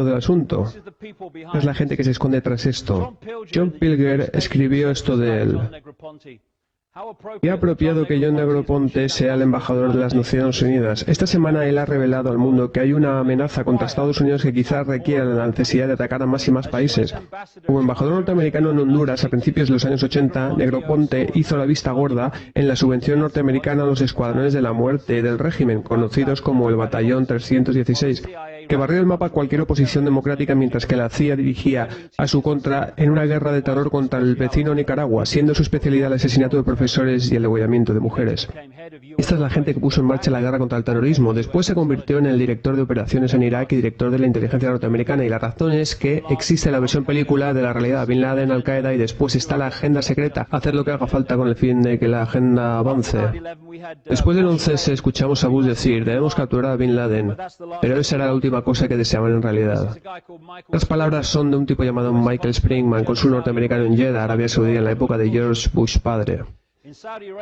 del asunto. Es la gente que se esconde tras esto. John Pilger escribió esto de él. Qué apropiado que John Negroponte sea el embajador de las Naciones Unidas. Esta semana él ha revelado al mundo que hay una amenaza contra Estados Unidos que quizás requiera la necesidad de atacar a más y más países. Como embajador norteamericano en Honduras a principios de los años 80, Negroponte hizo la vista gorda en la subvención norteamericana a los escuadrones de la muerte del régimen, conocidos como el Batallón 316, que barrió el mapa a cualquier oposición democrática mientras que la CIA dirigía a su contra en una guerra de terror contra el vecino Nicaragua, siendo su especialidad el asesinato de profesores y el degollamiento de mujeres. Esta es la gente que puso en marcha la guerra contra el terrorismo. Después se convirtió en el director de operaciones en Irak y director de la inteligencia norteamericana, y la razón es que existe la versión película de la realidad, Bin Laden, Al-Qaeda, y después está la agenda secreta, hacer lo que haga falta con el fin de que la agenda avance. Después del 11S escuchamos a Bush decir, debemos capturar a Bin Laden, pero esa era la última cosa que deseaban en realidad. Las palabras son de un tipo llamado Michael Springman, cónsul norteamericano en Jeddah, Arabia Saudí, en la época de George Bush padre.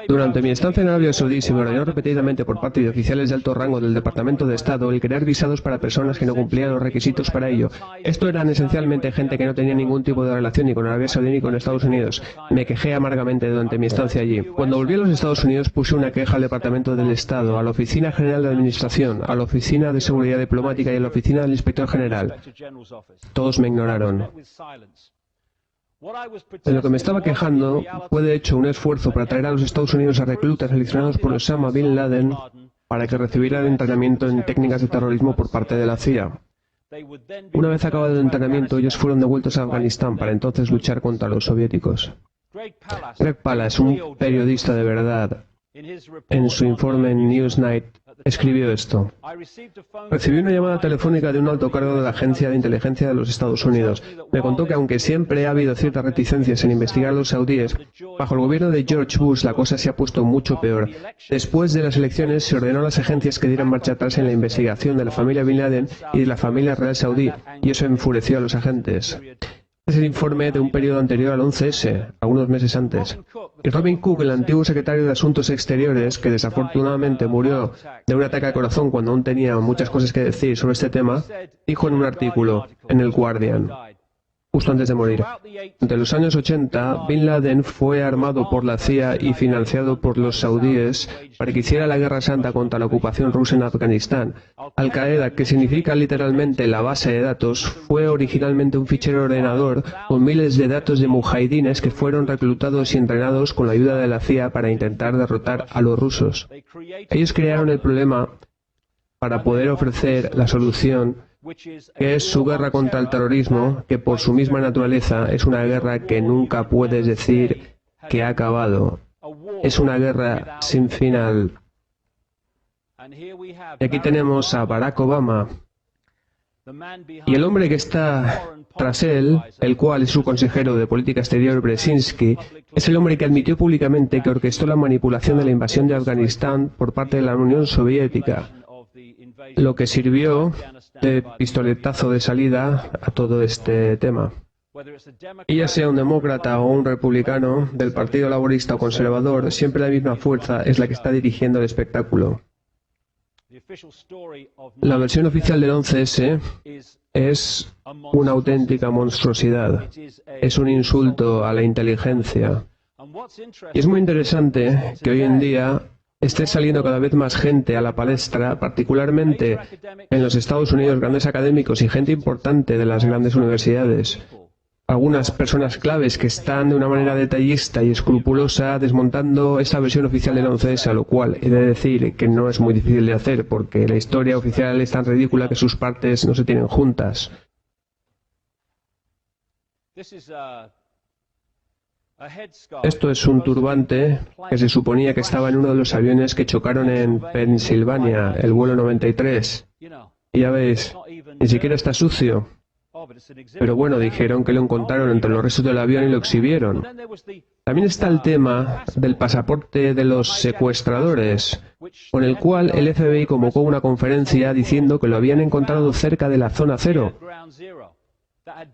Durante mi estancia en Arabia Saudí se me ordenó repetidamente por parte de oficiales de alto rango del Departamento de Estado el crear visados para personas que no cumplían los requisitos para ello. Esto eran esencialmente gente que no tenía ningún tipo de relación ni con Arabia Saudí ni con Estados Unidos. Me quejé amargamente durante mi estancia allí. Cuando volví a los Estados Unidos puse una queja al Departamento del Estado, a la Oficina General de Administración, a la Oficina de Seguridad Diplomática y a la Oficina del Inspector General. Todos me ignoraron. De lo que me estaba quejando fue de hecho un esfuerzo para traer a los Estados Unidos a reclutas seleccionados por Osama Bin Laden para que recibieran entrenamiento en técnicas de terrorismo por parte de la CIA. Una vez acabado el entrenamiento, ellos fueron devueltos a Afganistán para entonces luchar contra los soviéticos. Greg Palast, un periodista de verdad, en su informe en Newsnight, escribió esto. Recibí una llamada telefónica de un alto cargo de la Agencia de Inteligencia de los Estados Unidos. Me contó que aunque siempre ha habido ciertas reticencias en investigar a los saudíes, bajo el gobierno de George Bush la cosa se ha puesto mucho peor. Después de las elecciones se ordenó a las agencias que dieran marcha atrás en la investigación de la familia Bin Laden y de la familia real saudí, y eso enfureció a los agentes. Es el informe de un periodo anterior al 11S, algunos meses antes. Y Robin Cook, el antiguo secretario de Asuntos Exteriores, que desafortunadamente murió de un ataque al corazón cuando aún tenía muchas cosas que decir sobre este tema, dijo en un artículo en el Guardian, justo antes de morir: entre los años 80, Bin Laden fue armado por la CIA y financiado por los saudíes para que hiciera la guerra santa contra la ocupación rusa en Afganistán. Al-Qaeda, que significa literalmente la base de datos, fue originalmente un fichero ordenador con miles de datos de mujahidines que fueron reclutados y entrenados con la ayuda de la CIA para intentar derrotar a los rusos. Ellos crearon el problema para poder ofrecer la solución, que es su guerra contra el terrorismo, que por su misma naturaleza es una guerra que nunca puedes decir que ha acabado. Es una guerra sin final. Y aquí tenemos a Barack Obama. Y el hombre que está tras él, el cual es su consejero de política exterior, Brzezinski, es el hombre que admitió públicamente que orquestó la manipulación de la invasión de Afganistán por parte de la Unión Soviética, lo que sirvió de pistoletazo de salida a todo este tema. Y ya sea un demócrata o un republicano, del Partido Laborista o conservador, siempre la misma fuerza es la que está dirigiendo el espectáculo. La versión oficial del 11S es una auténtica monstruosidad. Es un insulto a la inteligencia. Y es muy interesante que hoy en día esté saliendo cada vez más gente a la palestra, particularmente en los Estados Unidos, grandes académicos y gente importante de las grandes universidades. Algunas personas claves que están de una manera detallista y escrupulosa desmontando esta versión oficial del 11S, a lo cual he de decir que no es muy difícil de hacer porque la historia oficial es tan ridícula que sus partes no se tienen juntas. Esto es un turbante que se suponía que estaba en uno de los aviones que chocaron en Pensilvania, el vuelo 93. Y ya veis, ni siquiera está sucio. Pero bueno, dijeron que lo encontraron entre los restos del avión y lo exhibieron. También está el tema del pasaporte de los secuestradores, con el cual el FBI convocó una conferencia diciendo que lo habían encontrado cerca de la zona cero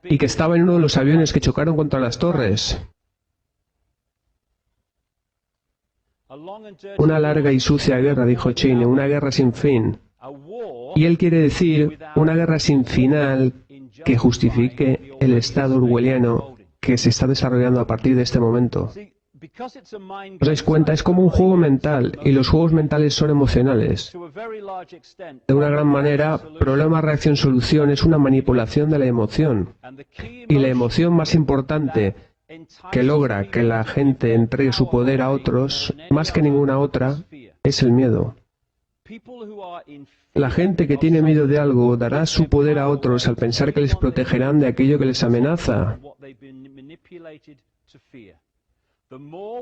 y que estaba en uno de los aviones que chocaron contra las torres. Una larga y sucia guerra, dijo Cheney, una guerra sin fin. Y él quiere decir una guerra sin final que justifique el estado orwelliano que se está desarrollando a partir de este momento. ¿Os dais cuenta? Es como un juego mental, y los juegos mentales son emocionales. De una gran manera, problema, reacción, solución es una manipulación de la emoción. Y la emoción más importante que logra que la gente entregue su poder a otros, más que ninguna otra, es el miedo. La gente que tiene miedo de algo dará su poder a otros al pensar que les protegerán de aquello que les amenaza.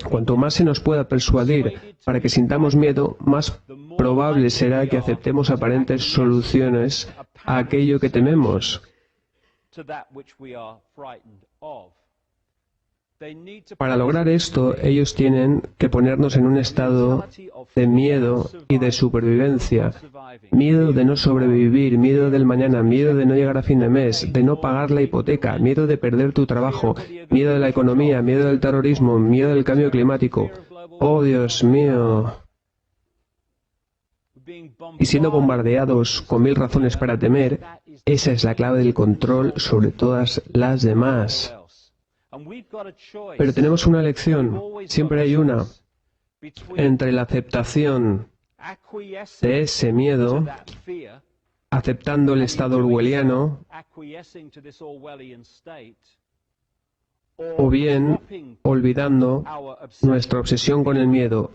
Cuanto más se nos pueda persuadir para que sintamos miedo, más probable será que aceptemos aparentes soluciones a aquello que tememos. Para lograr esto, ellos tienen que ponernos en un estado de miedo y de supervivencia. Miedo de no sobrevivir, miedo del mañana, miedo de no llegar a fin de mes, de no pagar la hipoteca, miedo de perder tu trabajo, miedo de la economía, miedo del terrorismo, miedo del cambio climático. ¡Oh, Dios mío! Y siendo bombardeados con 1000 razones para temer, esa es la clave del control sobre todas las demás. Pero tenemos una elección, siempre hay una, entre la aceptación de ese miedo, aceptando el estado orwelliano, o bien olvidando nuestra obsesión con el miedo,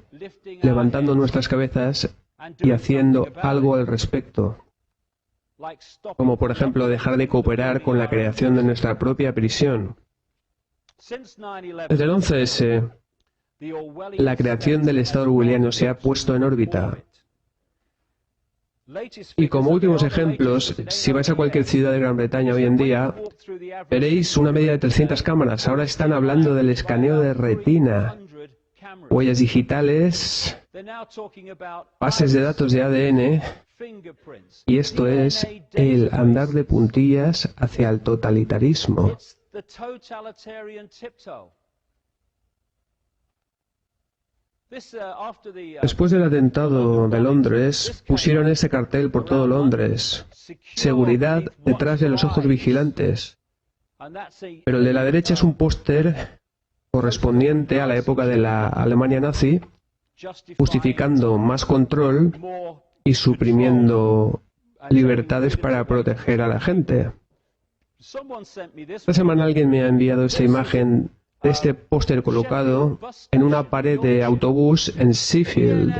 levantando nuestras cabezas y haciendo algo al respecto, como por ejemplo dejar de cooperar con la creación de nuestra propia prisión. Desde el 11S, la creación del Estado orwelliano se ha puesto en órbita. Y como últimos ejemplos, si vais a cualquier ciudad de Gran Bretaña hoy en día, veréis una media de 300 cámaras. Ahora están hablando del escaneo de retina, huellas digitales, bases de datos de ADN, y esto es el andar de puntillas hacia el totalitarismo. Después del atentado de Londres, pusieron ese cartel por todo Londres: seguridad detrás de los ojos vigilantes. Pero el de la derecha es un póster correspondiente a la época de la Alemania nazi, justificando más control y suprimiendo libertades para proteger a la gente. Esta semana alguien me ha enviado esta imagen de este póster colocado en una pared de autobús en Sheffield.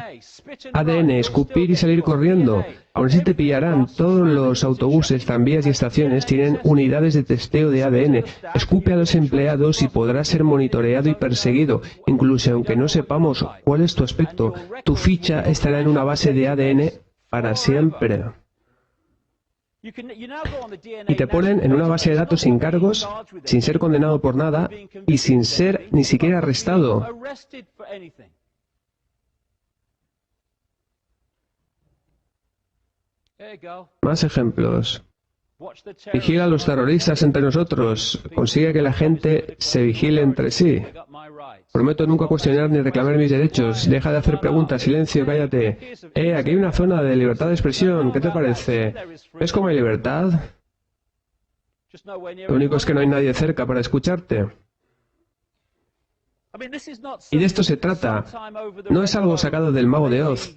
ADN, escupir y salir corriendo. Aún así te pillarán. Todos los autobuses, tranvías y estaciones tienen unidades de testeo de ADN. Escupe a los empleados y podrás ser monitoreado y perseguido. Incluso aunque no sepamos cuál es tu aspecto, tu ficha estará en una base de ADN para siempre. Y te ponen en una base de datos sin cargos, sin ser condenado por nada y sin ser ni siquiera arrestado. Más ejemplos. Vigila a los terroristas entre nosotros. Consigue que la gente se vigile entre sí. Prometo nunca cuestionar ni reclamar mis derechos. Deja de hacer preguntas. Silencio, cállate. Aquí hay una zona de libertad de expresión. ¿Qué te parece? ¿Ves cómo hay libertad? Lo único es que no hay nadie cerca para escucharte. Y de esto se trata. No es algo sacado del Mago de Oz.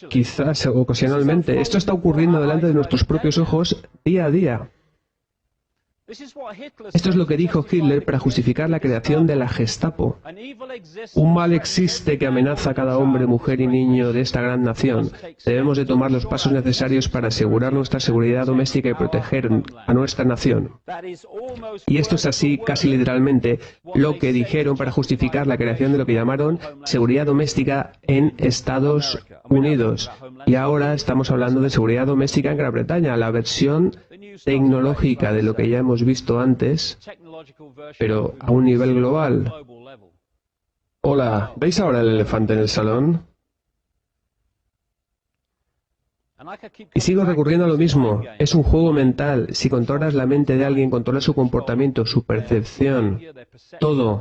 Quizás ocasionalmente. Esto está ocurriendo delante de nuestros propios ojos día a día. Esto es lo que dijo Hitler para justificar la creación de la Gestapo. Un mal existe que amenaza a cada hombre, mujer y niño de esta gran nación. Debemos de tomar los pasos necesarios para asegurar nuestra seguridad doméstica y proteger a nuestra nación. Y esto es así, casi literalmente, lo que dijeron para justificar la creación de lo que llamaron seguridad doméstica en Estados Unidos. Y ahora estamos hablando de seguridad doméstica en Gran Bretaña, la versión tecnológica de lo que ya hemos visto antes, pero a un nivel global. Hola, ¿veis ahora el elefante en el salón? Y sigo recurriendo a lo mismo. Es un juego mental. Si controlas la mente de alguien, controlas su comportamiento, su percepción, todo.